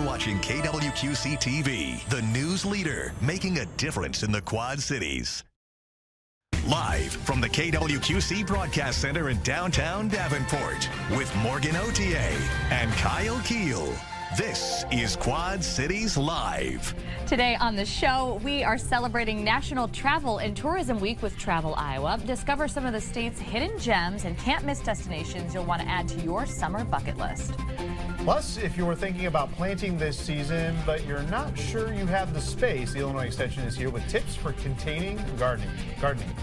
watching KWQC TV, the news leader, making a difference in the Quad Cities. Live from the KWQC Broadcast Center in downtown Davenport with Morgan Otier and Kyle Keel. This is Quad Cities Live. Today on the show, we are celebrating National Travel and Tourism Week with Travel Iowa. Discover some of the state's hidden gems and can't-miss destinations you'll want to add to your summer bucket list. Plus, if you're thinking about planting this season, but you're not sure you have the space, the Illinois Extension is here with tips for containing gardening.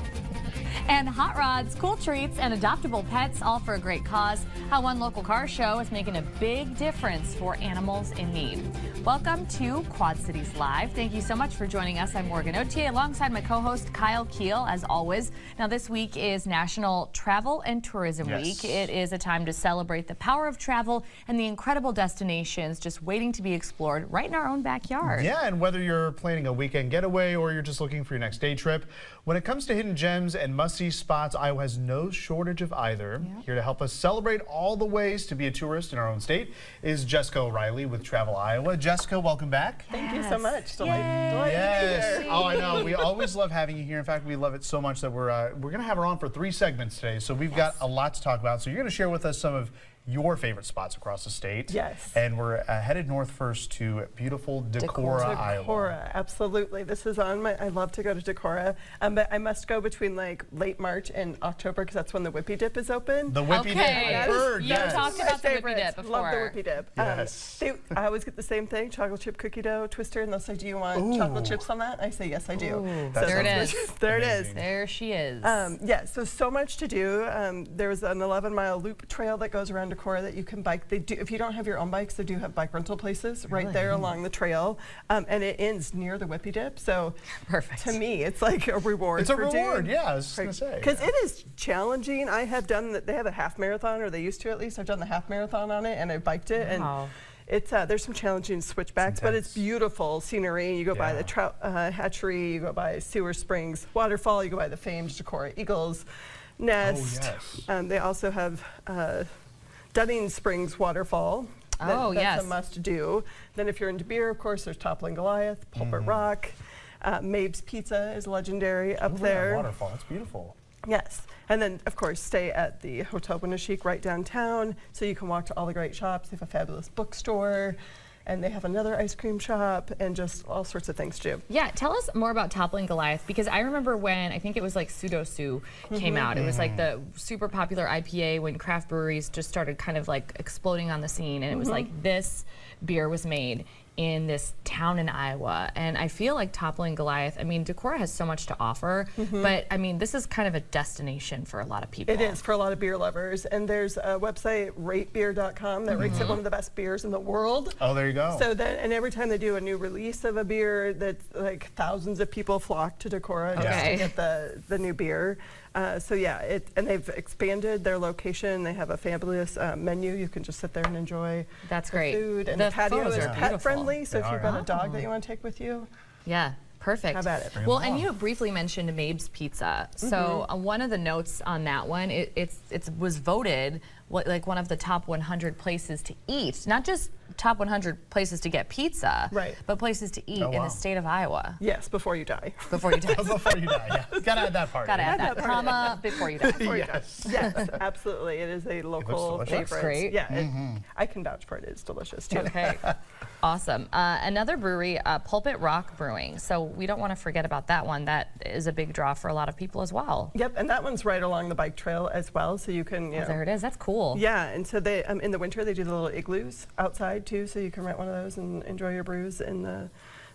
And hot rods, cool treats, and adoptable pets, all for a great cause. How one local car show is making a big difference for animals in need. Welcome to Quad Cities Live. Thank you so much for joining us. I'm Morgan Otier alongside my co-host Kyle Keel, as always. Now, this week is National Travel and Tourism Week. It is a time to celebrate the power of travel and the incredible destinations just waiting to be explored right in our own backyard. Yeah, and whether you're planning a weekend getaway or you're just looking for your next day trip, when it comes to hidden gems and must-see spots, Iowa has no shortage of either. Yeah. Here to help us celebrate all the ways to be a tourist in our own state is Jessica O'Reilly with Travel Iowa. Jessica, welcome back. Thank you so much. Yes. Oh, I know. We always love having you here. In fact, we love it so much that we're going to have her on for 3 segments today. So we've got a lot to talk about. So you're going to share with us some of your favorite spots across the state. Yes. And we're headed north first to beautiful Decorah, Iowa. Decorah, absolutely. This is on my, I love to go to Decorah, but I must go between like late March and October because that's when the Whippy Dip is open. The Whippy Dip, I've heard, You yes. talked about the Whippy Dip before. Love the Whippy Dip. Yes. I always get the same thing, chocolate chip cookie dough twister, and they'll say, do you want chocolate chips on that? I say, yes, I do. Ooh, so there it is. There it is. There she is. Yeah, so much to do. There's an 11-mile loop trail that goes around Decorah that you can bike. They do, if you don't have your own bikes, they do have bike rental places right there along the trail, and it ends near the Whippy Dip. So, perfect. To me, it's like a reward. It's a reward, yeah. I was just gonna say because it is challenging. I have done. They have a half marathon, or they used to at least. I've done the half marathon on it, and I biked it, and it's there's some challenging switchbacks, but it's beautiful scenery. You go by the trout hatchery, you go by Sewer Springs waterfall, you go by the famed Decorah Eagles Nest. Oh, yes. They also have Dunning Springs waterfall. That's a must do. Then if you're into beer, of course, there's Toppling Goliath, Pulpit Rock. Mabe's Pizza is legendary up there. Waterfall, that's beautiful. Yes, and then of course stay at the Hotel Winneshiek right downtown, so you can walk to all the great shops. They have a fabulous bookstore, and they have another ice cream shop, and just all sorts of things too. Yeah, tell us more about Toppling Goliath, because I remember when, I think it was like Pseudo Sue came out. It was like the super popular IPA when craft breweries just started kind of like exploding on the scene, and it was like this beer was made in this town in Iowa, and I feel like Toppling Goliath, I mean, Decorah has so much to offer, but I mean, this is kind of a destination for a lot of people. It is for a lot of beer lovers, and there's a website, ratebeer.com, that rates it one of the best beers in the world. Oh, there you go. So then, and every time they do a new release of a beer, that's like thousands of people flock to Decorah just to get the new beer. So yeah, and they've expanded their location. They have a fabulous menu. You can just sit there and enjoy That's great. food. And the patio is pet friendly, so if you've got a dog that you want to take with you. Yeah. Perfect. How about it? Well, and you briefly mentioned Mabe's Pizza. So one of the notes on that one, it was voted like one of the top 100 places to eat, not just top 100 places to get pizza, but places to eat in the state of Iowa. Yes, before you die. Before you die. Before you die, yeah. Gotta add that part. Gotta add that comma before you die. Yes. Yes, absolutely. It is a local favorite. Looks great. Yeah, I can vouch for it. It's delicious too. Okay. Awesome. Another brewery, Pulpit Rock Brewing. So we don't want to forget about that one. That is a big draw for a lot of people as well. Yep, and that one's right along the bike trail as well, so you can, you know. There it is. That's cool. Yeah, and so they, in the winter, they do the little igloos outside too, so you can rent one of those and enjoy your brews in the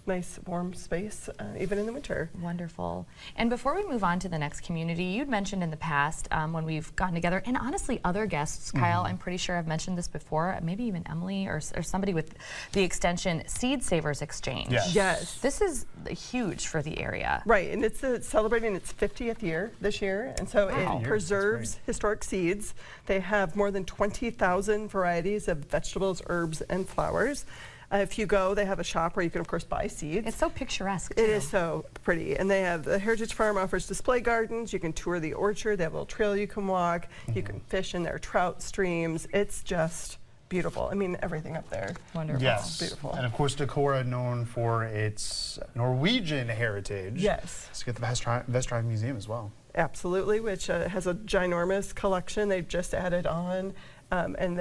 nice warm space, even in the winter. Wonderful. And before we move on to the next community, you'd mentioned in the past when we've gotten together, and honestly other guests, Kyle, I'm pretty sure I've mentioned this before, maybe even Emily or somebody with the extension Seed Savers Exchange. Yes. This is huge for the area. Right, and it's celebrating its 50th year this year, and so it preserves historic seeds. They have more than 20,000 varieties of vegetables, herbs, and flowers. If you go, they have a shop where you can, of course, buy seeds. It's so picturesque, too. It is so pretty. And they have, the Heritage Farm offers display gardens. You can tour the orchard. They have a little trail you can walk. You can fish in their trout streams. It's just beautiful. I mean, everything up there. Wonderful. Yes. Beautiful. And of course, Decorah, known for its Norwegian heritage. Yes. Let's get the Vestdrive Museum as well. Absolutely, which has a ginormous collection they've just added on, and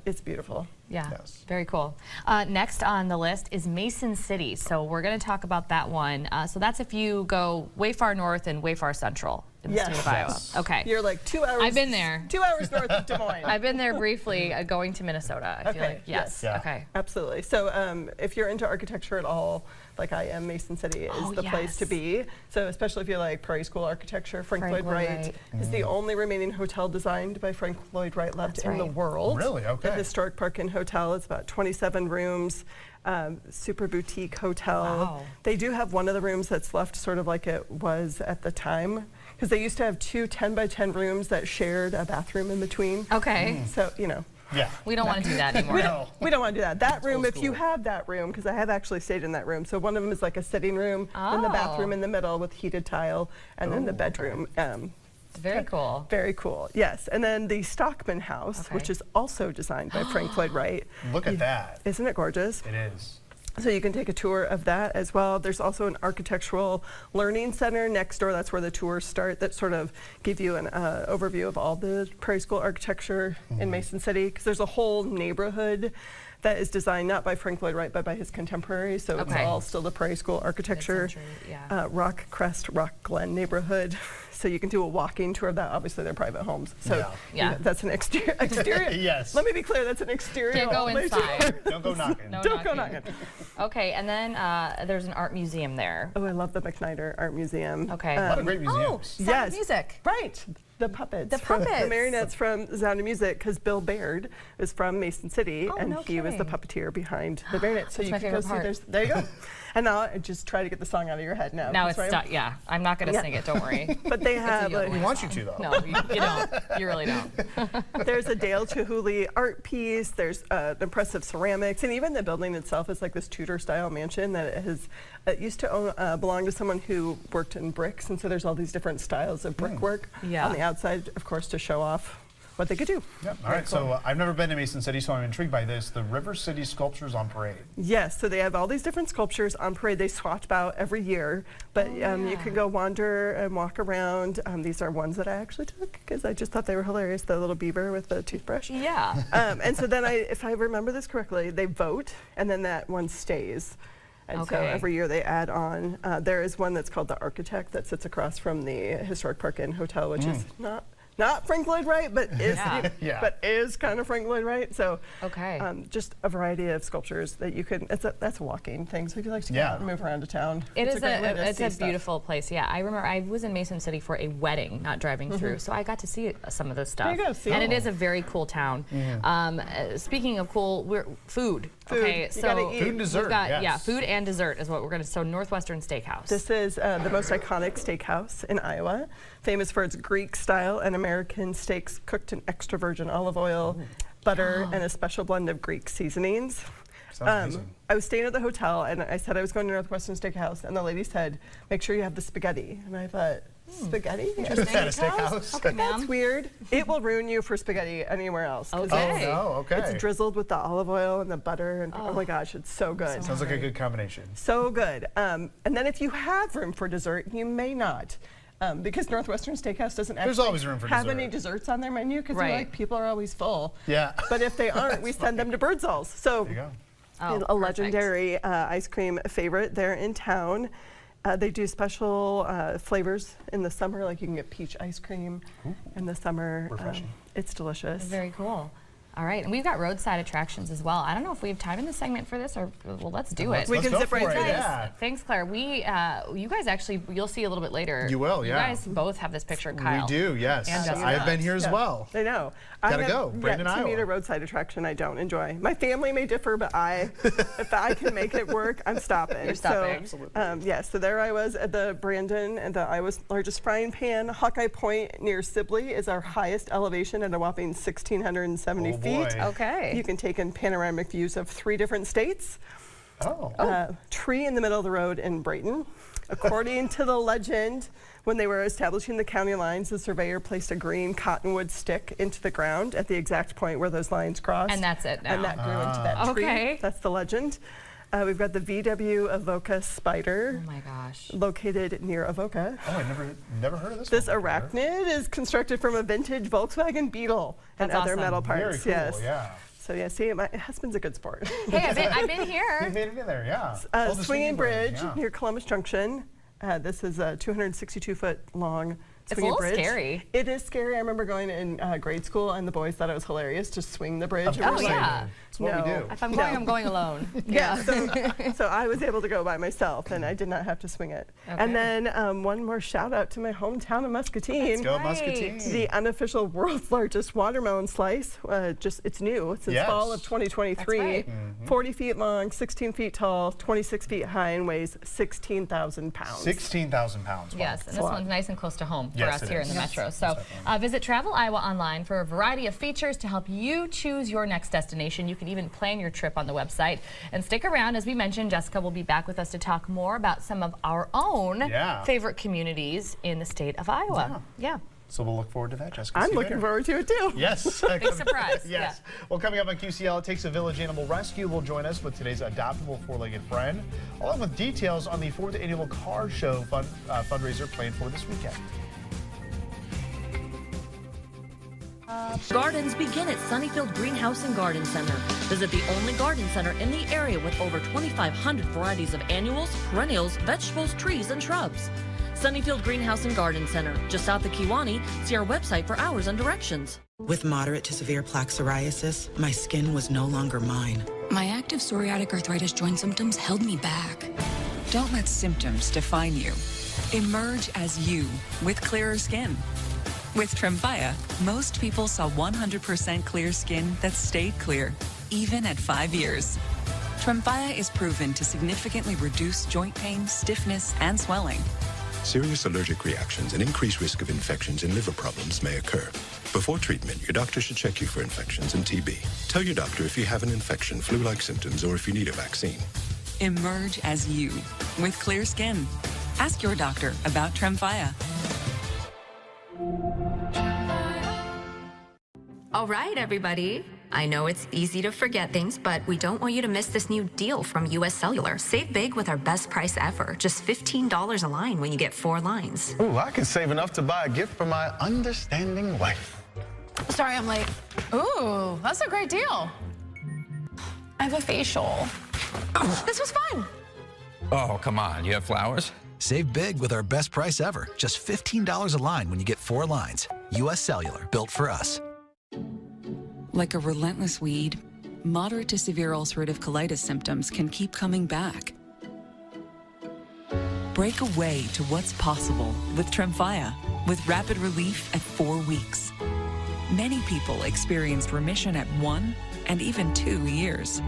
it's beautiful. Yeah, Yes. very cool. Next on the list is Mason City. So we're going to talk about that one. So that's if you go way far north and way far central in the state of Iowa. Yes. Okay. You're like 2 hours. I've been there. 2 hours north of Des Moines. I've been there briefly going to Minnesota. I feel Okay, like, yes. yes. Yeah. Okay. Absolutely. So if you're into architecture at all, like I am, Mason City is the place to be. So especially if you like Prairie School architecture, Frank Lloyd Wright is the only remaining hotel designed by Frank Lloyd Wright left in the world. Really? Okay. The Historic Park Inn Hotel is about 27 rooms, super boutique hotel. Wow. They do have one of the rooms that's left sort of like it was at the time, because they used to have two 10-by-10 rooms that shared a bathroom in between. Okay. So, you know. Yeah. We don't want to do that anymore. No. We don't want to do that. That room, old if you school. have that room, because I have actually stayed in that room. So one of them is like a sitting room, then the bathroom in the middle with heated tile, and then the bedroom. Very cool. Very cool, yes. And then the Stockman House, Okay. which is also designed by Frank Lloyd Wright. Look at that. Isn't it gorgeous? It is. So you can take a tour of that as well. There's also an architectural learning center next door. That's where the tours start, that sort of give you an overview of all the Prairie School architecture in Mason City, because there's a whole neighborhood that is designed not by Frank Lloyd Wright, but by his contemporaries. So it's Okay. all still the Prairie School architecture. Mid-century, yeah. Rock Crest, Rock Glen neighborhood. So you can do a walking tour of that. Obviously, they're private homes. So Yeah. Yeah. that's an exterior. Yes. Let me be clear, that's an exterior. Can't go only inside. tour. Don't go knocking. No Don't go knocking. Okay, and then there's an art museum there. Oh, I love the McNider Art Museum. Okay. A lot of great Oh, museums. Sound of Yes. Music. Right. The puppets. The puppets. The marionettes from Sound of Music, because Bill Baird is from Mason City, Oh, and no he was the kidding. puppeteer behind the marionettes. So That's you my can go favorite see part. there's. There you go. And now I just try to get the song out of your head now. Now That's it's right. stuck. Yeah, I'm not going to Yeah. sing it. Don't worry. But they have. yodeling We want you to, though. No, you don't. You really don't. There's a Dale Chihuly art piece. There's impressive ceramics, and even the building itself is like this Tudor-style mansion that it used to belong to someone who worked in bricks, and so there's all these different styles of brickwork Yeah. on the outside, of course, to show off what they could do. Yep. All right. So I've never been to Mason City, so I'm intrigued by this. The River City Sculptures on Parade. Yes, so they have all these different sculptures on parade. They swap out every year, but you can go wander and walk around. These are ones that I actually took because I just thought they were hilarious. The little beaver with the toothbrush. Yeah. And so then if I remember this correctly, they vote, and then that one stays. And so Okay. every year they add on. There is one that's called the Architect that sits across from the Historic Park Inn Hotel, which is not Frank Lloyd Wright, but is Yeah. but is kind of Frank Lloyd Wright. So Okay. just a variety of sculptures that you can. That's a walking thing. So if you like to get Yeah. out and move around to town, It it's is a great way to it's see a stuff. beautiful place. Yeah, I remember I was in Mason City for a wedding, not driving through, so I got to see some of this stuff. There you go, see? And it is a very cool town. Speaking of cool, food. Food. Okay, You so gotta eat. Food and dessert, we've got, yes. yeah, food and dessert is what we're gonna. So Northwestern Steakhouse. This is the most iconic steakhouse in Iowa, famous for its Greek style and American steaks cooked in extra virgin olive oil, butter, and a special blend of Greek seasonings. Sounds amazing. I was staying at the hotel, and I said I was going to Northwestern Steakhouse, and the lady said, "Make sure you have the spaghetti." And I thought, spaghetti? At a steakhouse? Okay, That's ma'am. weird. It will ruin you for spaghetti anywhere else. 'cause Okay. Oh, no. Okay. It's drizzled with the olive oil and the butter, and oh my gosh, it's so good. Sounds like a good combination. So good. And then if you have room for dessert, you may not. Because Northwestern Steakhouse doesn't There's actually always room for have dessert. any desserts on their menu because Right. like people are always full. Yeah. But if they aren't, we send them to Birdsall's. So There you go. Oh, a perfect. legendary ice cream favorite there in town. They do special flavors in the summer, like you can get peach ice cream in the summer. Refreshing. It's delicious. Very cool. All right, and we've got roadside attractions as well. I don't know if we have time in this segment for this, or well, let's do it. We Let's can go zip for right it, through this. yeah. Thanks, Claire. You guys actually, you'll see a little bit later. You will, yeah. You guys both have this picture, Kyle. We do, yes. And Jessica. I've been here as Yeah, well. I know. Gotta I have go. Brandon, yet to meet Iowa. a roadside attraction I don't enjoy. My family may differ, but if I can make it work, I'm stopping. You're stopping. So, so there I was at the Brandon, and Iowa's largest frying pan. Hawkeye Point near Sibley is our highest elevation at a whopping 1,670 Oh, feet. boy. Okay. You can take in panoramic views of 3 different states. Tree in the middle of the road in Brayton. According to the legend, when they were establishing the county lines, the surveyor placed a green cottonwood stick into the ground at the exact point where those lines crossed. And that's it now. And that grew into that tree. Okay. That's the legend. We've got the VW Avoca spider. Oh my gosh. Located near Avoca. Oh, I never heard of this. This one before. arachnid is constructed from a vintage Volkswagen Beetle and That's other awesome. metal Very parts. cool, Yes. yeah. So yeah, see, my husband's a good sport. Hey, I've been You here. made it in there, yeah. Oh, Swinging Bridge yeah. near Columbus Junction. This is a 262-foot long It's a swinging little bridge. scary. It is scary. I remember going in grade school, and the boys thought it was hilarious to swing the bridge. Of And we're course Oh, they like, yeah. do. It's what we do. If I'm going, I'm going alone. Yeah. So I was able to go by myself, and I did not have to swing it. Okay. And then one more shout out to my hometown of Muscatine. Let's go Right. Muscatine. The unofficial world's largest watermelon slice. It's new since Yes. fall of 2023. That's right. 40 feet long, 16 feet tall, 26 feet high, and weighs 16,000 pounds. 16,000 pounds. Wow. Yes, and this one's nice and close to home for Yes, us it here is. in the Yes. Metro. So visit Travel Iowa online for a variety of features to help you choose your next destination. You can even plan your trip on the website. And stick around. As we mentioned, Jessica will be back with us to talk more about some of our own favorite communities in the state of Iowa. Yeah. So we'll look forward to that, Jessica. I'm See you looking later. forward to it too. Yes. Big surprise. Yes. Well, coming up on QCL, It Takes a Village Animal Rescue will join us with today's adoptable four-legged friend, along with details on the 4th annual car show fundraiser planned for this weekend. Gardens begin at Sunnyfield Greenhouse and Garden Center. Visit the only garden center in the area with over 2,500 varieties of annuals, perennials, vegetables, trees, and shrubs. Sunnyfield Greenhouse and Garden Center, just south of Kewanee. See our website for hours and directions. With moderate to severe plaque psoriasis, my skin was no longer mine. My active psoriatic arthritis joint symptoms held me back. Don't let symptoms define you. Emerge as you with clearer skin. With Tremfya, most people saw 100% clear skin that stayed clear, even at 5 years. Tremfya is proven to significantly reduce joint pain, stiffness, and swelling. Serious allergic reactions and increased risk of infections and liver problems may occur. Before treatment, your doctor should check you for infections and TB. Tell your doctor if you have an infection, flu-like symptoms, or if you need a vaccine. Emerge as you with clear skin. Ask your doctor about Tremfya. All right, everybody. I know it's easy to forget things, but we don't want you to miss this new deal from US Cellular. Save big with our best price ever. Just $15 a line when you get 4 lines. Ooh, I could save enough to buy a gift for my understanding wife. Sorry, I'm late. Ooh, that's a great deal. I have a facial. This was fun. Oh, come on. You have flowers? Save big with our best price ever. Just $15 a line when you get 4 lines. US Cellular, built for us. Like a relentless weed, moderate to severe ulcerative colitis symptoms can keep coming back. Break away to what's possible with Tremfya, with rapid relief at 4 weeks. Many people experienced remission at 1 and even 2 years.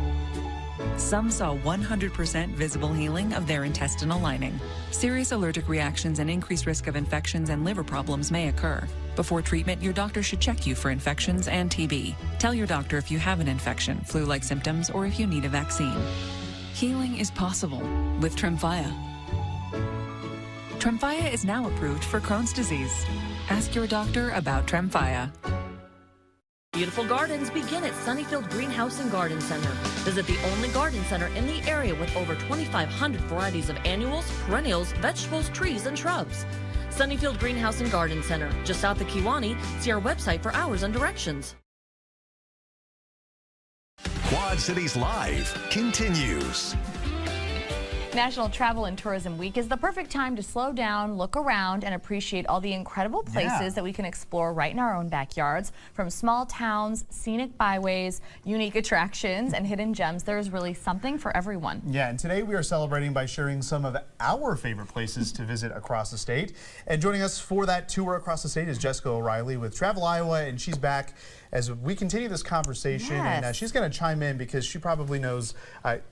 Some saw 100% visible healing of their intestinal lining. Serious allergic reactions and increased risk of infections and liver problems may occur. Before treatment, your doctor should check you for infections and TB. Tell your doctor if you have an infection, flu-like symptoms, or if you need a vaccine. Healing is possible with Tremfya. Tremfya is now approved for Crohn's disease. Ask your doctor about Tremfya. Beautiful gardens begin at Sunnyfield Greenhouse and Garden Center. Visit the only garden center in the area with over 2,500 varieties of annuals, perennials, vegetables, trees, and shrubs. Sunnyfield Greenhouse and Garden Center, just south of Kewanee. See our website for hours and directions. Quad Cities Live continues. National Travel and Tourism Week is the perfect time to slow down, look around, and appreciate all the incredible places that we can explore right in our own backyards. From small towns, scenic byways, unique attractions, and hidden gems, there's really something for everyone. Yeah, and today we are celebrating by sharing some of our favorite places to visit across the state. And joining us for that tour across the state is Jessica O'Reilly with Travel Iowa, and she's back as we continue this conversation. Yes. And she's going to chime in because she probably knows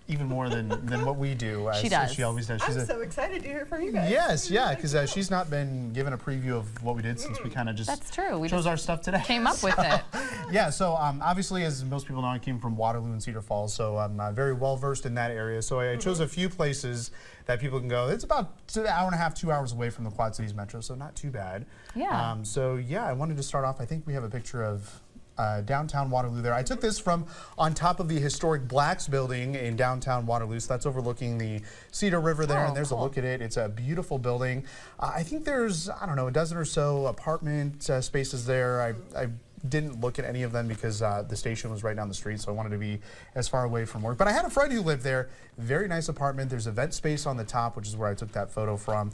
even more than what we do. She does. She always does. I'm so excited to hear from you guys. Yes, yeah, because she's not been given a preview of what we did since we kind of just That's true. We chose just our stuff today. Came up with it. Yeah, so obviously, as most people know, I came from Waterloo and Cedar Falls, so I'm very well versed in that area. So I chose a few places that people can go. It's about an hour and a half, 2 hours away from the Quad Cities Metro, so not too bad. Yeah. So yeah, I wanted to start off. I think we have a picture of downtown Waterloo there. I took this from on top of the historic Blacks building in downtown Waterloo. So that's overlooking the Cedar River there, and there's a look at it. It's a beautiful building. I think there's, I don't know, a dozen or so apartment spaces there. I didn't look at any of them because the station was right down the street, so I wanted to be as far away from work. But I had a friend who lived there. Very nice apartment. There's event space on the top, which is where I took that photo from.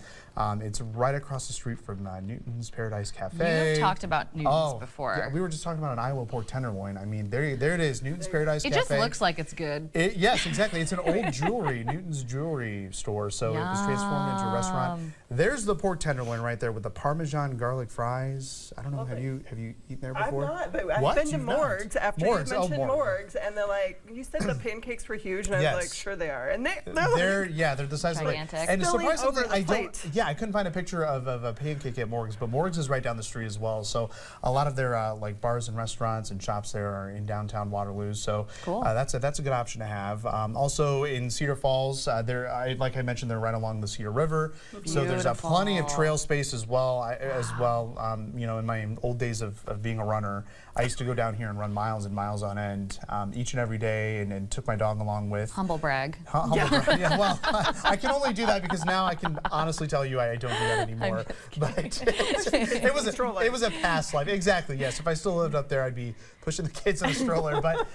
It's right across the street from Newton's Paradise Cafe. You've talked about Newton's before. Yeah, we were just talking about an Iowa pork tenderloin. I mean, there it is, Newton's Paradise Cafe. It just looks like it's good. Yes, exactly. It's an old jewelry, Newton's jewelry store. So it was transformed into a restaurant. There's the pork tenderloin right there with the Parmesan garlic fries. I don't know, have you eaten there before? I've not, but I've been to Morgs after you mentioned Morgs, and they're like, you said the pancakes were huge, and I was like, sure they are. And they're the size gigantic. of and surprisingly, I couldn't find a picture of a pancake at Morgs, but Morgs is right down the street as well. So a lot of their like bars and restaurants and shops there are in downtown Waterloo. So cool. That's a good option to have. Also in Cedar Falls, like I mentioned, they're right along the Cedar River. Beautiful. So there's plenty of trail space as well. You know, in my old days of being a runner, I used to go down here and run miles and miles on end each and every day, and took my dog along with. Humble brag. Brag. Yeah, well, I can only do that because now I can honestly tell you I don't do that anymore. But it was a past life. Exactly, yes. If I still lived up there, I'd be pushing the kids in a stroller. But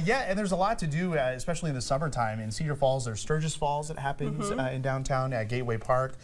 yeah, and there's a lot to do, especially in the summertime. In Cedar Falls, there's Sturgis Falls that happens in downtown at Gateway Park.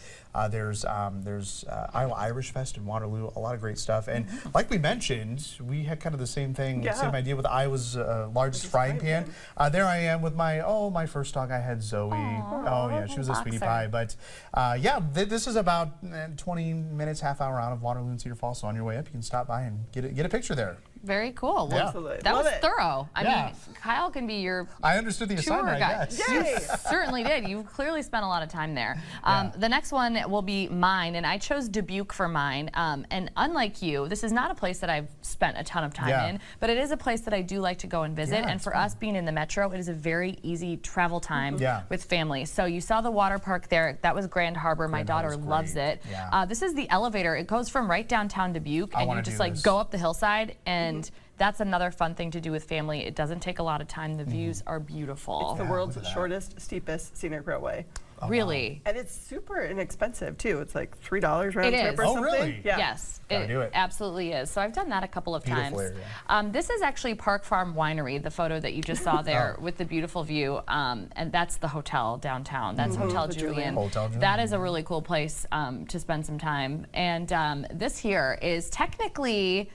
There's Iowa Irish Fest in Waterloo, a lot of great stuff. And like we mentioned, we had kind of the same thing, same idea with Iowa's largest frying pan. There I am with my first dog I had, Zoe. Oh yeah, she was a sweetie pie. But yeah, this is about 20 minutes, half hour out of Waterloo and Cedar Falls. So on your way up, you can stop by and get a picture there. Very cool. Well, Absolutely. That was thorough. I mean, Kyle can be your I understood the assignment, tour guide. I guess. You certainly did. You clearly spent a lot of time there. The next one will be mine, and I chose Dubuque for mine. And unlike you, this is not a place that I've spent a ton of time in, but it is a place that I do like to go and visit. And for us being in the metro, it is a very easy travel time with family. So you saw the water park there. That was Grand Harbor. My daughter loves it. This is the elevator. It goes from right downtown Dubuque, and you just go up the hillside, and that's another fun thing to do with family. It doesn't take a lot of time. The views are beautiful. It's the world's shortest, steepest scenic railway. Oh, really? Wow. And it's super inexpensive too. It's like $3 round trip or something. Really? Yeah. Yes, it absolutely is. So I've done that a couple of times. Area. This is actually Park Farm Winery, the photo that you just saw there with the beautiful view. And that's the hotel downtown. That's Hotel Julian. That is a really cool place to spend some time. And this here is technically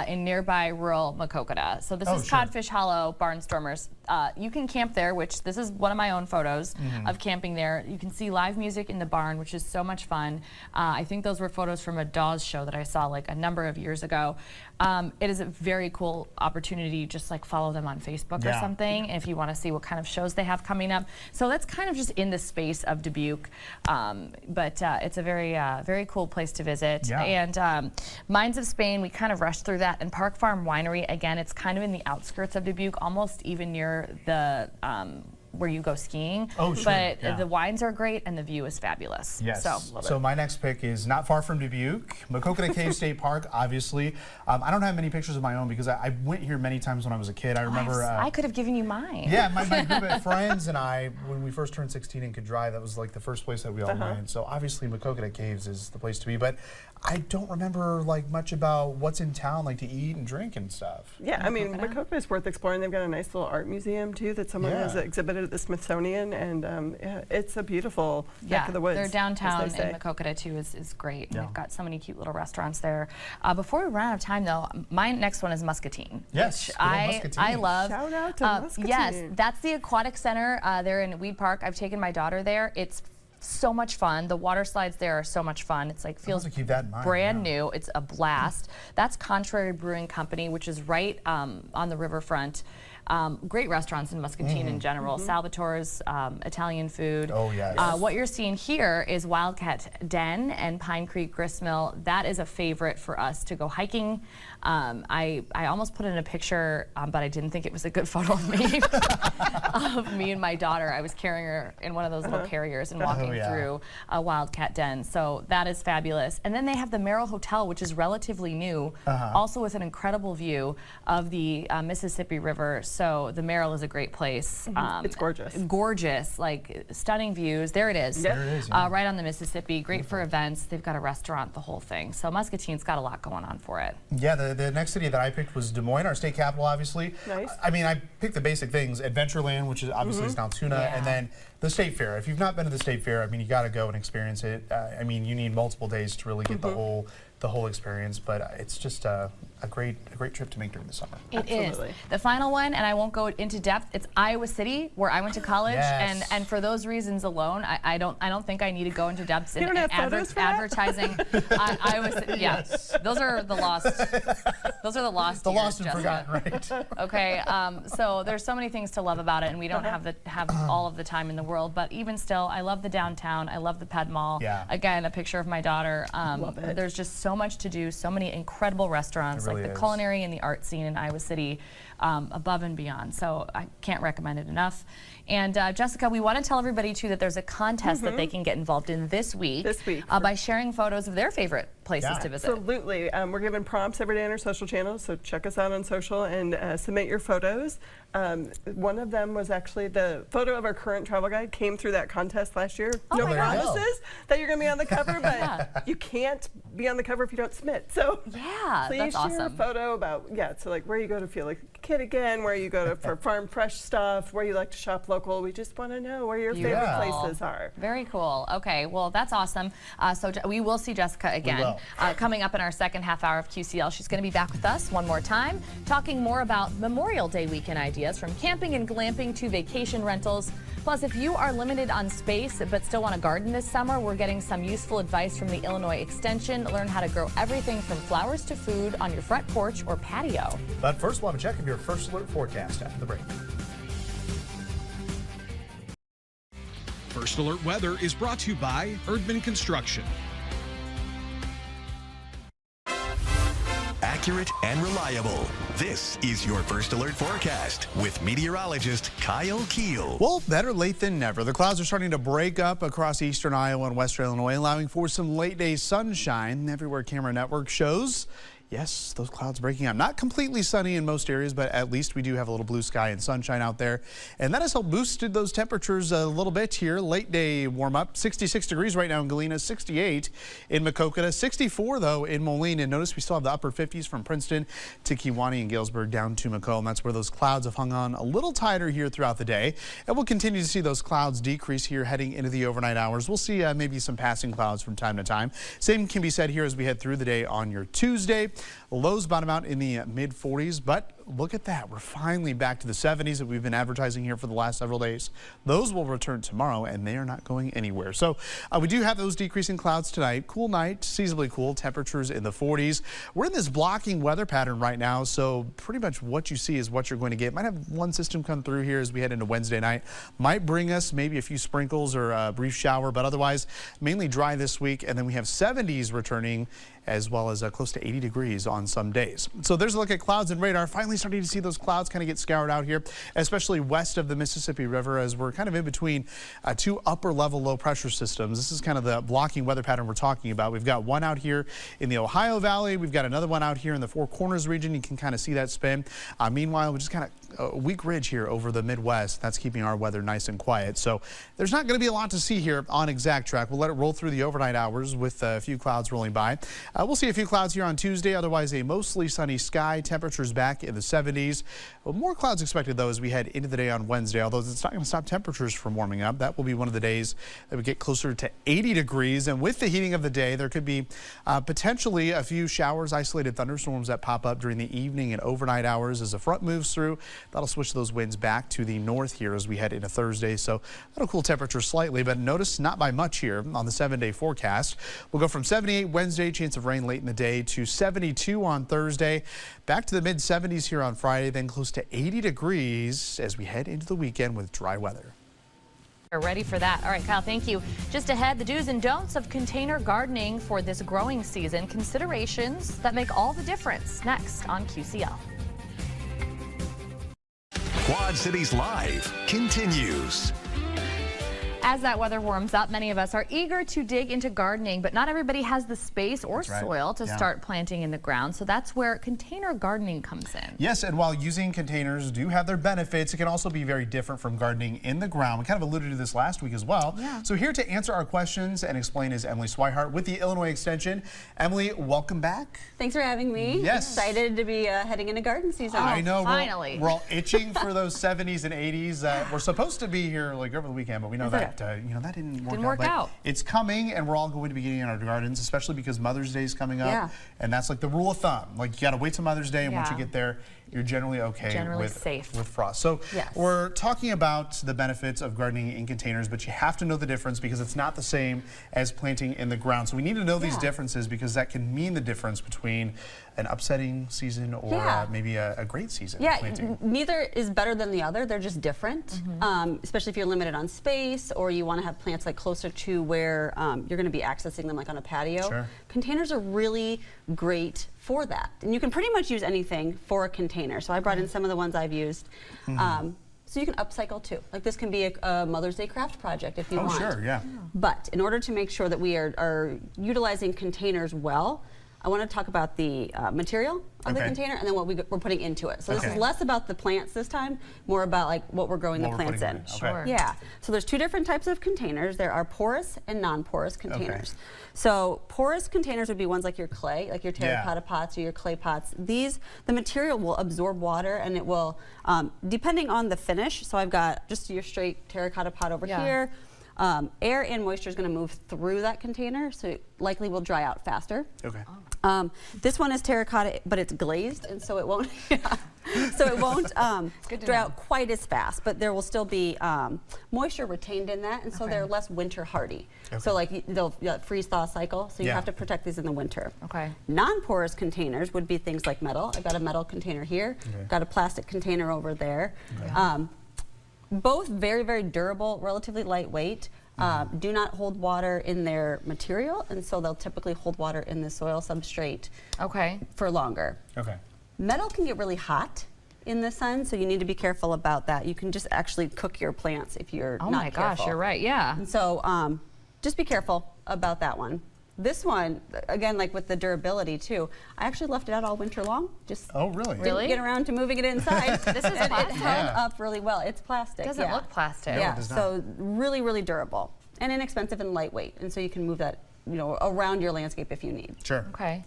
in nearby rural Maquoketa. So this is Codfish Hollow, Barnstormers. You can camp there, which this is one of my own photos of camping there. You can see live music in the barn, which is so much fun. I think those were photos from a Dawes show that I saw like a number of years ago. It is a very cool opportunity. Just like follow them on Facebook or something if you want to see what kind of shows they have coming up. So that's kind of just in the space of Dubuque. But it's a very cool place to visit. And Mines of Spain, we kind of rushed through that. And Park Farm Winery, again, it's kind of in the outskirts of Dubuque, almost even near the where you go skiing. But the wines are great and the view is fabulous. Yes. So my next pick is not far from Dubuque, Maquoketa Cave State Park, obviously. I don't have many pictures of my own because I went here many times when I was a kid. I remember... I could have given you mine. Yeah, my group of friends and I, when we first turned 16 and could drive, that was like the first place that we all went. So obviously Maquoketa Caves is the place to be. But I don't remember like much about what's in town, like to eat and drink and stuff. Yeah, I mean, Maquoketa is worth exploring. They've got a nice little art museum too that someone has exhibited at the Smithsonian, and it's a beautiful neck of the woods. Their downtown in Maquoketa too is great. They've got so many cute little restaurants there. Before we run out of time though, my next one is Muscatine. Yes, I love. Shout out to Muscatine. Yes, that's the aquatic center there in Weed Park. I've taken my daughter there. It's So much fun. The water slides there are so much fun. It's like feels keep that in mind, brand new. It's a blast. That's Contrary Brewing Company, which is right on the riverfront. Great restaurants in Muscatine in general. Salvatore's Italian food. Oh, yes. What you're seeing here is Wildcat Den and Pine Creek Gristmill. That is a favorite for us to go hiking. I almost put in a picture, but I didn't think it was a good photo of me, of me and my daughter. I was carrying her in one of those little carriers and walking through a Wildcat Den. So that is fabulous. And then they have the Merrill Hotel, which is relatively new, also with an incredible view of the Mississippi River. So the Merrill is a great place. It's gorgeous. Gorgeous, like stunning views. There it is. There it is, yeah. Right on the Mississippi. Great for events. They've got a restaurant, the whole thing. So Muscatine's got a lot going on for it. Yeah, the next city that I picked was Des Moines, our state capital, obviously. Nice. I mean, I picked the basic things. Adventureland, which is obviously is now Tuna, and then the State Fair. If you've not been to the State Fair, I mean, you got to go and experience it. I mean, you need multiple days to really get the whole experience, but it's just a great trip to make during the summer. It is. The final one, and I won't go into depth, it's Iowa City, where I went to college, and for those reasons alone, I don't think I need to go into depth in advertising. Iowa City, those are the lost. Those are the lost. The years, lost and Jessica. forgotten, right? Okay, so there's so many things to love about it, and we don't have all of the time in the world. But even still, I love the downtown. I love the Ped Mall. Yeah. Again, a picture of my daughter. Love it. There's just so much to do. So many incredible restaurants, Really like the is. culinary and the art scene in Iowa City, above and beyond. So I can't recommend it enough. And Jessica, we want to tell everybody too that there's a contest that they can get involved in this week. By sharing photos of their favorite places to visit. Absolutely. We're giving prompts every day on our social channels, so check us out on social and submit your photos. One of them was actually the photo of our current travel guide came through that contest last year. No promises that you're going to be on the cover, but you can't be on the cover if you don't submit. So please that's share a awesome. photo about, so like where you go to feel like a kid again, where you go to for farm fresh stuff, where you like to shop local. We just want to know where your favorite places are. Very cool. Okay, well, that's awesome. So we will see Jessica again coming up in our second half hour of QCL. She's going to be back with us one more time, talking more about Memorial Day weekend ideas, from camping and glamping to vacation rentals. Plus, if you are limited on space but still want to garden this summer, we're getting some useful advice from the Illinois Extension. Learn how to grow everything from flowers to food on your front porch or patio. But first, we'll have a check of your First Alert forecast after the break. First Alert Weather is brought to you by Erdman Construction. Accurate and reliable. This is your First Alert forecast with meteorologist Kyle Keel. Well, better late than never. The clouds are starting to break up across eastern Iowa and western Illinois, allowing for some late day sunshine everywhere camera network shows. Yes, those clouds breaking up. Not completely sunny in most areas, but at least we do have a little blue sky and sunshine out there. And that has helped boosted those temperatures a little bit here. Late day warm up, 66 degrees right now in Galena, 68 in Maquoketa, 64 though in Moline. And notice we still have the upper 50s from Princeton to Kewaunee and Galesburg down to Macomb. That's where those clouds have hung on a little tighter here throughout the day. And we'll continue to see those clouds decrease here heading into the overnight hours. We'll see maybe some passing clouds from time to time. Same can be said here as we head through the day on your Tuesday. Lows bottom out in the mid 40s, but look at that. We're finally back to the 70s that we've been advertising here for the last several days. Those will return tomorrow, and they are not going anywhere. So we do have those decreasing clouds tonight. Cool night, seasonably cool, temperatures in the 40s. We're in this blocking weather pattern right now, so pretty much what you see is what you're going to get. Might have one system come through here as we head into Wednesday night. Might bring us maybe a few sprinkles or a brief shower, but otherwise mainly dry this week. And then we have 70s returning, as well as close to 80 degrees on some days. So there's a look at clouds and radar. Finally starting to see those clouds kind of get scoured out here, especially west of the Mississippi River, as we're kind of in between two upper level low pressure systems. This is kind of the blocking weather pattern we're talking about. We've got one out here in the Ohio Valley. We've got another one out here in the Four Corners region. You can kind of see that spin. Meanwhile, we just kind of a weak ridge here over the Midwest. That's keeping our weather nice and quiet. So there's not going to be a lot to see here on Exact Track. We'll let it roll through the overnight hours with a few clouds rolling by. We'll see a few clouds here on Tuesday. Otherwise, a mostly sunny sky. Temperatures back in the 70s. More clouds expected, though, as we head into the day on Wednesday, although it's not going to stop temperatures from warming up. That will be one of the days that we get closer to 80 degrees. And with the heating of the day, there could be potentially a few showers, isolated thunderstorms that pop up during the evening and overnight hours as the front moves through. That'll switch those winds back to the north here as we head into Thursday. So that'll cool temperatures slightly, but notice not by much here on the 7-day forecast. We'll go from 78 Wednesday, chance of rain late in the day, to 72 on Thursday. Back to the mid 70s here on Friday, then close to 80 degrees as we head into the weekend with dry weather. We're ready for that. All right, Kyle, thank you. Just ahead, the do's and don'ts of container gardening for this growing season. Considerations that make all the difference. Next on QCL. Quad Cities Live continues. As that weather warms up, many of us are eager to dig into gardening, but not everybody has the space or soil to start planting in the ground. So that's where container gardening comes in. Yes, and while using containers do have their benefits, it can also be very different from gardening in the ground. We kind of alluded to this last week as well. Yeah. So here to answer our questions and explain is Emily Swihart with the Illinois Extension. Emily, welcome back. Thanks for having me. Yes. Excited to be heading into garden season. I know. Finally. We're all itching for those 70s and 80s. We're supposed to be here like over the weekend, but we know that that didn't work out. But it's coming, and we're all going to be getting in our gardens, especially because Mother's Day is coming up. Yeah. And that's like the rule of thumb. Like, you got to wait till Mother's Day, and once you get there, you're generally okay with frost. So we're talking about the benefits of gardening in containers, but you have to know the difference because it's not the same as planting in the ground. So we need to know these differences because that can mean the difference between an upsetting season or maybe a great season. Yeah, planting. neither is better than the other. They're just different, especially if you're limited on space or you want to have plants like closer to where you're going to be accessing them like on a patio. Sure. Containers are really great for that. And you can pretty much use anything for a container. So I brought in some of the ones I've used. So you can upcycle too. Like this can be a Mother's Day craft project if you want. Oh, sure, yeah. But in order to make sure that we are utilizing containers well, I want to talk about the material of the container and then what we're putting into it. So this is less about the plants this time, more about like what we're growing the plants in. Sure. Yeah. So there's two different types of containers. There are porous and non-porous containers. So porous containers would be ones like your clay, like your terracotta pots or your clay pots. The material will absorb water and it will, depending on the finish. So I've got just your straight terracotta pot over here. Air and moisture is going to move through that container, so it likely will dry out faster. Okay. This one is terracotta, but it's glazed, and so it won't. So it won't dry out quite as fast, but there will still be moisture retained in that, and so they're less winter hardy. So like they'll freeze thaw cycle, so you have to protect these in the winter. Non-porous containers would be things like metal. I've got a metal container here, got a plastic container over there. Both very, very durable, relatively lightweight, do not hold water in their material, and so they'll typically hold water in the soil substrate for longer. Metal can get really hot in the sun, so you need to be careful about that. You can just actually cook your plants if you're not careful. Oh my gosh, you're right, yeah. And so just be careful about that one. This one, again, like with the durability too, I actually left it out all winter long. Just didn't get around to moving it inside. This is plastic. It held up really well. It's plastic. It doesn't look plastic. Yeah, so really, really durable and inexpensive and lightweight. And so you can move that, around your landscape if you need. Sure. Okay.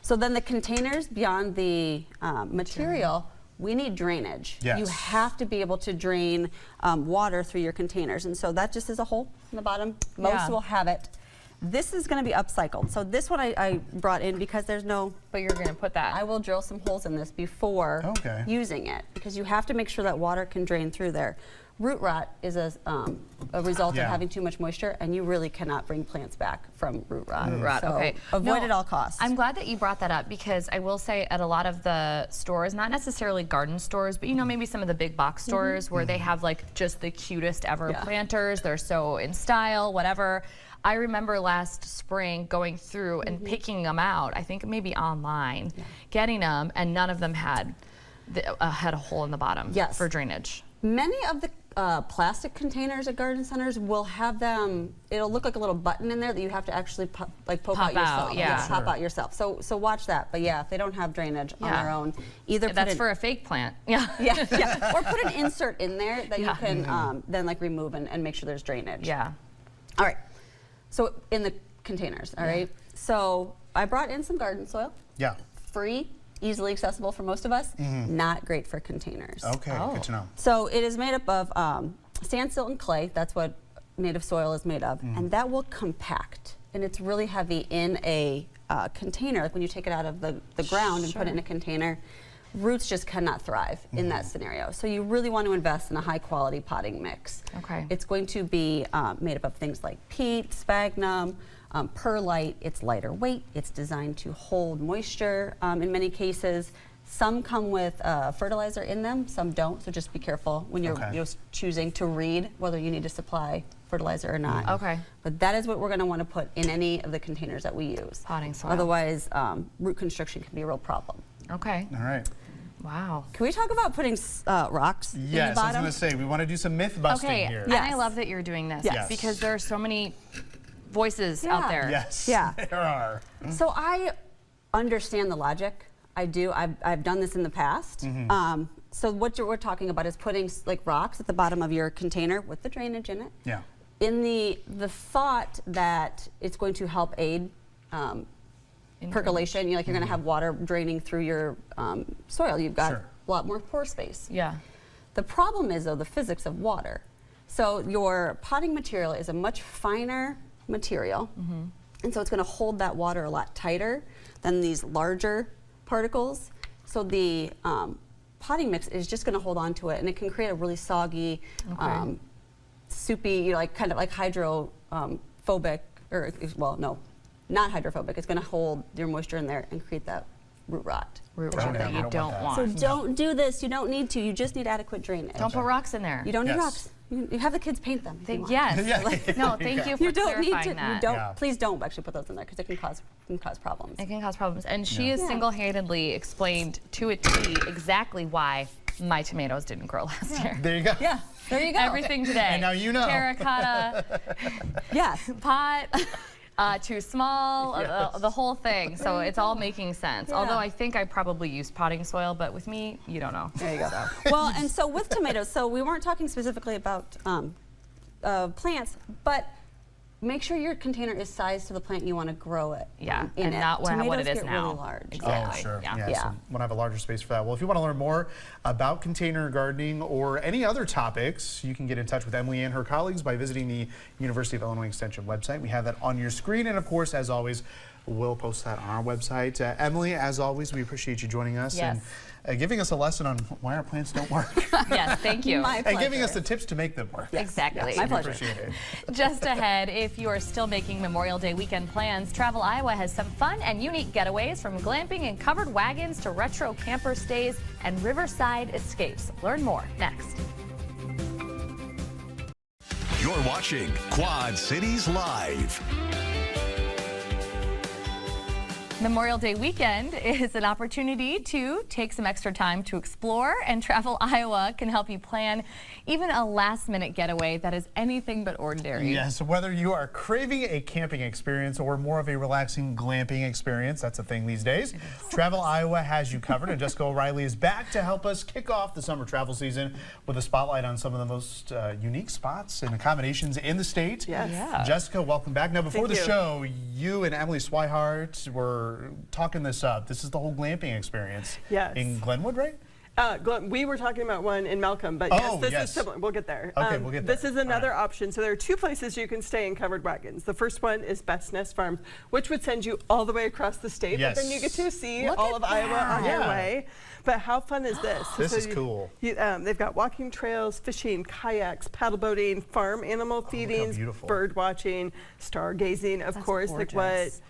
So then the containers, beyond the material, we need drainage. Yes. You have to be able to drain water through your containers. And so that just is a hole in the bottom. Most will have it. This is going to be upcycled. So this one I brought in because there's no... But you're going to put that... I will drill some holes in this before using it because you have to make sure that water can drain through there. Root rot is a result of having too much moisture, and you really cannot bring plants back from root rot. So avoid at all costs. I'm glad that you brought that up because I will say at a lot of the stores, not necessarily garden stores, but maybe some of the big box stores where they have like just the cutest ever planters. They're so in style, whatever. I remember last spring going through and picking them out, I think maybe online, getting them, and none of them had a hole in the bottom for drainage. Many of the plastic containers at garden centers will have them, it'll look like a little button in there that you have to actually poke out yourself. Pop out yourself. So watch that. But yeah, if they don't have drainage on their own, either that's for a fake plant. Or put an insert in there that you can then like remove and make sure there's drainage. Yeah. All right. So in the containers, all right? So I brought in some garden soil. Yeah. Free, easily accessible for most of us. Not great for containers. Okay, good to know. So it is made up of sand, silt, and clay. That's what native soil is made of. And that will compact. And it's really heavy in a container. Like when you take it out of the ground and put it in a container, roots just cannot thrive in that scenario. So you really want to invest in a high quality potting mix. Okay. It's going to be made up of things like peat, sphagnum, perlite. It's lighter weight. It's designed to hold moisture in many cases. Some come with fertilizer in them, some don't, so just be careful when you're choosing to read whether you need to supply fertilizer or not. Okay. But that is what we're going to want to put in any of the containers that we use. Potting soil. Otherwise, root constriction can be a real problem. Okay. All right. Wow. Can we talk about putting rocks in the Yes, I was bottom? going to say, we want to do some myth busting here. And I love that you're doing this because there are so many voices out there. Yes, Yeah. there are. So I understand the logic. I do. I've done this in the past. So what we're talking about is putting like rocks at the bottom of your container with the drainage in it. Yeah. In the thought that it's going to help aid percolation. You're going to have water draining through your soil. You've got a lot more pore space. Yeah. The problem is, though, the physics of water. So your potting material is a much finer material, and so it's going to hold that water a lot tighter than these larger particles. So the potting mix is just going to hold on to it, and it can create a really soggy, soupy, like kind of like hydrophobic, or well, no, not hydrophobic. It's going to hold your moisture in there and create that root rot. That you don't want. So don't do this. You don't need to. You just need adequate drainage. Don't put rocks in there. You don't need rocks. You have the kids paint them. Yes. No, thank you for clarifying that. You don't. Please don't actually put those in there because it can cause problems. It can cause problems. And she has single-handedly explained to a T exactly why my tomatoes didn't grow last year. There you go. Yeah. There you go. Everything today. And now you know. Terracotta. Yes. Pot. Too small, the whole thing. So it's all making sense. Yeah. Although I think I probably used potting soil, but with me, you don't know. There you go. Well, and so with tomatoes, so we weren't talking specifically about plants, but make sure your container is sized to the plant you want to grow it. Yeah, in and it. not what Tomatoes it is get now. Really large. Exactly. Oh, sure. Yeah. So want to have a larger space for that. Well, if you want to learn more about container gardening or any other topics, you can get in touch with Emily and her colleagues by visiting the University of Illinois Extension website. We have that on your screen. And of course, as always, we'll post that on our website. Emily, as always, we appreciate you joining us and giving us a lesson on why our plants don't work. Yes, thank you. My pleasure. And giving us the tips to make them work. Yes. Exactly. Yes, My we pleasure. appreciate it. Just ahead, if you are still making Memorial Day weekend plans, Travel Iowa has some fun and unique getaways from glamping and covered wagons to retro camper stays and riverside escapes. Learn more next. You're watching Quad Cities Live. Memorial Day weekend is an opportunity to take some extra time to explore, and Travel Iowa can help you plan even a last-minute getaway that is anything but ordinary. Yes, whether you are craving a camping experience or more of a relaxing glamping experience, that's a thing these days, Travel Iowa has you covered, and Jessica O'Reilly is back to help us kick off the summer travel season with a spotlight on some of the most unique spots and accommodations in the state. Yes. Yeah. Jessica, welcome back. Now, before Thank the you. show, you and Emily Swihart were talking this up. This is the whole glamping experience in Glenwood, right? We were talking about one in Malcolm, but this is similar. We'll get there. Okay, we'll get there. This is another option. So there are two places you can stay in covered wagons. The first one is Best Nest Farms, which would send you all the way across the state, but then you get to see all of Iowa on your way. But how fun is this? This is cool. They've got walking trails, fishing, kayaks, paddle boating, farm animal feedings, bird watching, stargazing, of course, gorgeous. like what.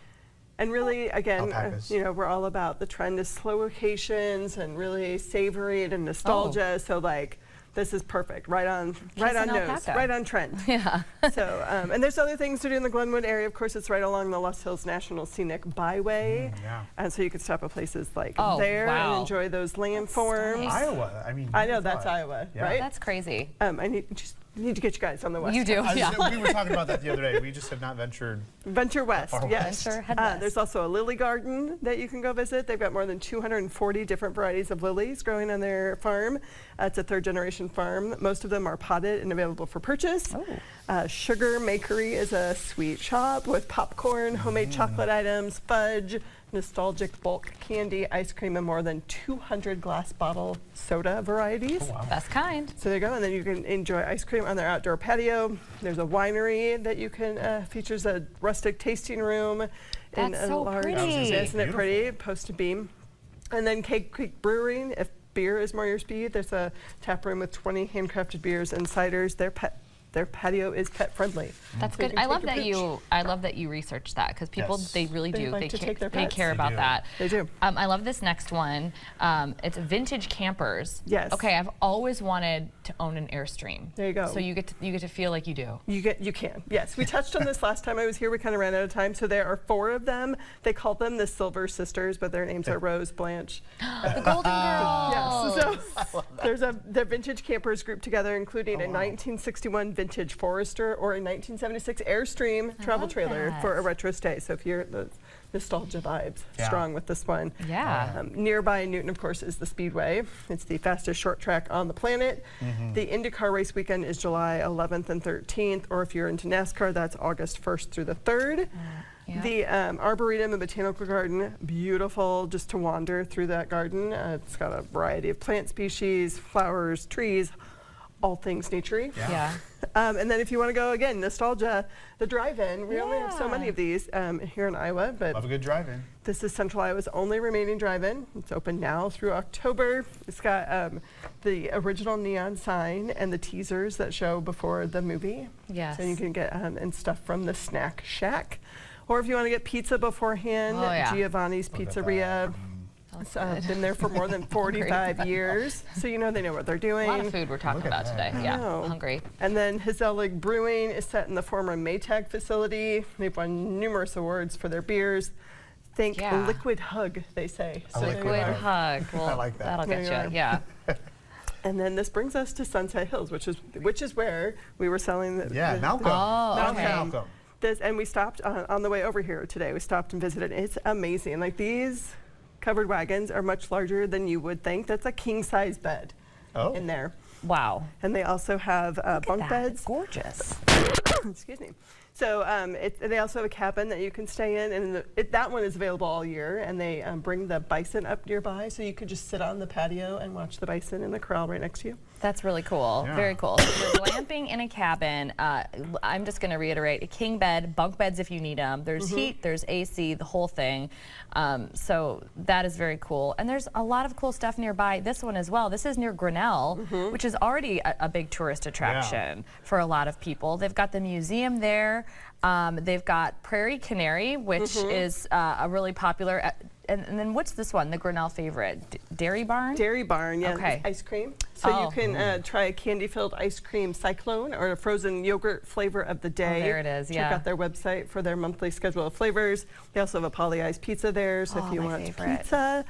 And really, again, Alpacas. we're all about the trend of slow locations and really savory and nostalgia. So like, this is perfect, right on an nose, alpaca. right on trend. Yeah. So, and there's other things to do in the Glenwood area. Of course, it's right along the Lost Hills National Scenic Byway. And so you could stop at places like there and enjoy those landforms. Iowa, I mean. I know, that's Iowa, right? That's crazy. I need to get you guys on the west. You do, yeah. We were talking about that the other day. We just have not ventured. Venture west, far yes. Venture head west. There's also a lily garden that you can go visit. They've got more than 240 different varieties of lilies growing on their farm. It's a third-generation farm. Most of them are potted and available for purchase. Sugar Makery is a sweet shop with popcorn, homemade chocolate items, fudge, nostalgic bulk candy, ice cream, and more than 200 glass bottle soda varieties. Oh, wow. Best kind. So there you go, and then you can enjoy ice cream on their outdoor patio. There's a winery that you can features a rustic tasting room in That's a so large. pretty. Isn't it pretty? Post beam. And then Cake Creek Brewing, if beer is more your speed, there's a tap room with 20 handcrafted beers and ciders. Their patio is pet friendly. That's good. I love that you researched that, because people they really do. Like They care about that. They do. I love this next one. It's vintage campers. Yes. Okay, I've always wanted to own an Airstream. There you go. So you get to feel like you do. You can. Yes, we touched on this last time I was here. We kind of ran out of time. So there are 4 of them. They call them the Silver Sisters, but their names are Rose, Blanche. The Golden Girls. Yes. So there's the vintage campers grouped together, including a 1961 vintage Forester or a 1976 Airstream travel trailer for a retro stay. So if you're the nostalgia vibes strong with this one. Yeah. Nearby Newton, of course, is the Speedway. It's the fastest short track on the planet. The IndyCar race weekend is July 11th and 13th, or if you're into NASCAR, that's August 1st through the 3rd. The Arboretum and Botanical Garden, beautiful just to wander through that garden. It's got a variety of plant species, flowers, trees, all things nature-y. And then if you want to go, again, nostalgia, the drive-in. We only have so many of these here in Iowa, but love a good drive-in. This is Central Iowa's only remaining drive-in. It's open now through October. It's got the original neon sign and the teasers that show before the movie. Yes. So you can get and stuff from the Snack Shack. Or if you want to get pizza beforehand, Giovanni's Pizzeria. Been there for more than 45 years, so you know they know what they're doing. A lot of food we're talking about today. Hungry. And then Hizelig Brewing is set in the former Maytag facility. They've won numerous awards for their beers. Think Liquid Hug, they say. Liquid Hug. Well, I like that. That'll get you. Yeah. And then this brings us to Sunset Hills, which is where we were selling the Malcolm. Malcolm. And we stopped on the way over here today. We stopped and visited. It's amazing. Like, these covered wagons are much larger than you would think. That's a king-size bed in there. Wow. And they also have bunk beds. Gorgeous. Excuse me. So they also have a cabin that you can stay in, and that one is available all year. And they bring the bison up nearby, so you could just sit on the patio and watch the bison in the corral right next to you. That's really cool. Very cool. So you're glamping in a cabin. I'm just going to reiterate: a king bed, bunk beds if you need them. There's heat, there's AC, the whole thing. So that is very cool. And there's a lot of cool stuff nearby. This one as well. This is near Grinnell, which is already a big tourist attraction for a lot of people. They've got the museum there. They've got Prairie Canary, which is a really popular. And then what's this one? The Grinnell favorite, Dairy Barn. Dairy Barn, yeah. Okay. Ice cream. So you can try a candy-filled ice cream cyclone or a frozen yogurt flavor of the day. There it is. Check out their website for their monthly schedule of flavors. They also have a poly-ice pizza there, so if you want pizza.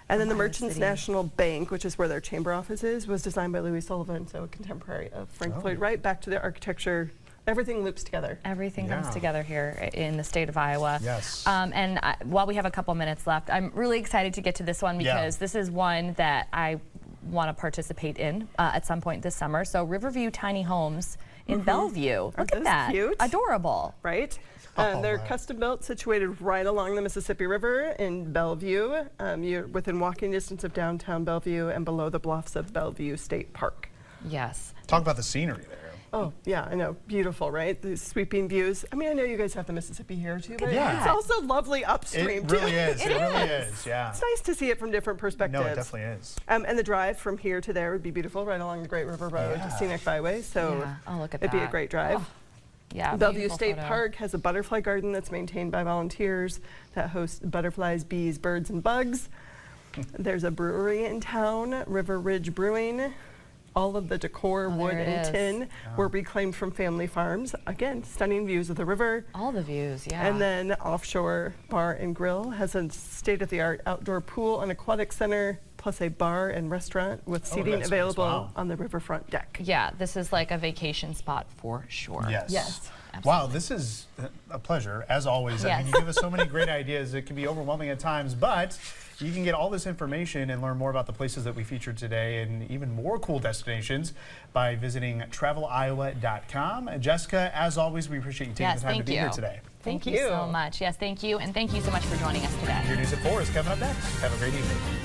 And then the Merchants National Bank, which is where their chamber office is, was designed by Louis Sullivan, so a contemporary of Frank Lloyd Wright. Back to their architecture. Everything loops together. Everything comes together here in the state of Iowa. Yes. And while we have a couple minutes left, I'm really excited to get to this one because this is one that I want to participate in at some point this summer. So Riverview Tiny Homes in Bellevue. Look at that. Cute? Adorable. Right? They're custom built, situated right along the Mississippi River in Bellevue. You're within walking distance of downtown Bellevue and below the bluffs of Bellevue State Park. Yes. Talk about the scenery there. Oh, yeah, I know. Beautiful, right? These sweeping views. I mean, I know you guys have the Mississippi here, too, but it's also lovely upstream, too. It really is. It really is, yeah. It's nice to see it from different perspectives. No, it definitely is. And the drive from here to there would be beautiful, right along the Great River Road, scenic byway. So look at it'd be a great drive. Oh. Yeah, Bellevue State Park has a butterfly garden that's maintained by volunteers that hosts butterflies, bees, birds, and bugs. There's a brewery in town, River Ridge Brewing. All of the decor, wood, and tin were reclaimed from family farms. Again, stunning views of the river. All the views, yeah. And then Offshore Bar and Grill has a state-of-the-art outdoor pool and aquatic center, plus a bar and restaurant with seating available on the riverfront deck. Yeah, this is like a vacation spot for sure. Yes. Absolutely. Wow, this is a pleasure, as always. I mean, you give us so many great ideas. It can be overwhelming at times, but you can get all this information and learn more about the places that we featured today and even more cool destinations by visiting traveliowa.com. Jessica, as always, we appreciate you taking the time to be here today. Thank you so much. Yes, thank you. And thank you so much for joining us today. Your News at 4 is coming up next. Have a great evening.